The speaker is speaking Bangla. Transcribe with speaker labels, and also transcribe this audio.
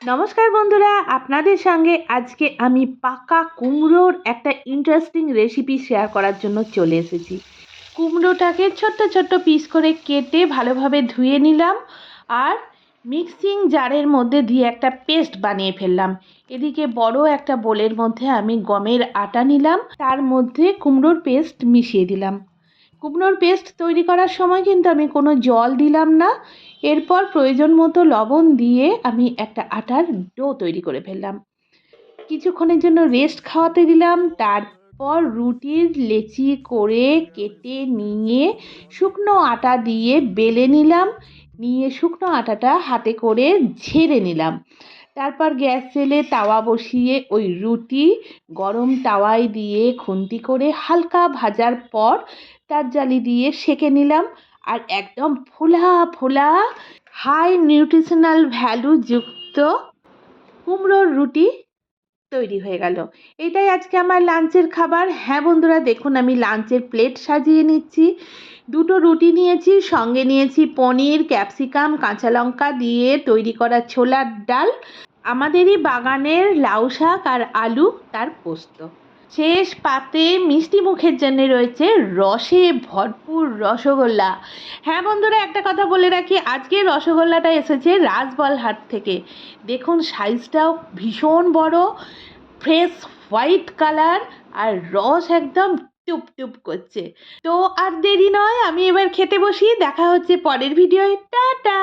Speaker 1: নমস্কার বন্ধুরা, আপনাদের সঙ্গে আজকে আমি পাকা কুমড়োর একটা ইন্টারেস্টিং রেসিপি শেয়ার করার জন্য চলে এসেছি। কুমড়োটাকে ছোট্ট ছোট্ট পিস করে কেটে ভালোভাবে ধুয়ে নিলাম আর মিক্সিং জারের মধ্যে দিয়ে একটা পেস্ট বানিয়ে ফেললাম। এদিকে বড় একটা বোলের মধ্যে আমি গমের আটা নিলাম, তার মধ্যে কুমড়োর পেস্ট মিশিয়ে দিলাম। কুমড়োর পেস্ট তৈরি করার সময় কিন্তু আমি কোনো জল দিলাম না। এরপর প্রয়োজন মতো লবণ দিয়ে আমি একটা আটার ডো তৈরি করে ফেললাম। কিছুক্ষণের জন্য রেস্ট খাওয়াতে দিলাম। তারপর রুটির লেচি করে কেটে নিয়ে শুকনো আটা দিয়ে বেলে নিলাম। নিয়ে শুকনো আটাটা হাতে করে ঝেড়ে নিলাম। তারপর গ্যাস জেলে তাওয়া বসিয়ে ওই রুটি গরম তাওয়ায় দিয়ে খুন্তি করে হালকা ভাজার পর তার জালি দিয়ে সেঁকে নিলাম। আর একদম ফোলা ফোলা হাই নিউট্রিশনাল ভ্যালু যুক্ত কুমড়োর রুটি তৈরি হয়ে গেল। এটাই আজকে আমার লাঞ্চের খাবার। হ্যাঁ বন্ধুরা, দেখুন আমি লাঞ্চের প্লেট সাজিয়ে নিচ্ছি। দুটো রুটি নিয়েছি, সঙ্গে নিয়েছি পনির, ক্যাপসিকাম, কাঁচা লঙ্কা দিয়ে তৈরি করা ছোলার ডাল, আমাদেরই বাগানের লাউ শাক আর আলু, তার পোস্ত। শেষ পাতে মিষ্টি মুখের জন্য রয়েছে রসে ভরপুর রসগোল্লা। হ্যাঁ বন্ধুরা, একটা কথা বলে রাখি, আজকে রসগোল্লাটা এসেছে রাজবলহাট থেকে। দেখুন সাইজটাও ভীষণ বড়, ফ্রেশ হোয়াইট কালার আর রস একদম টুপ টুপ করছে। তো আর দেরি নয়, আমি এবার খেতে বসি। দেখা হচ্ছে পরের ভিডিওয়। টাটা।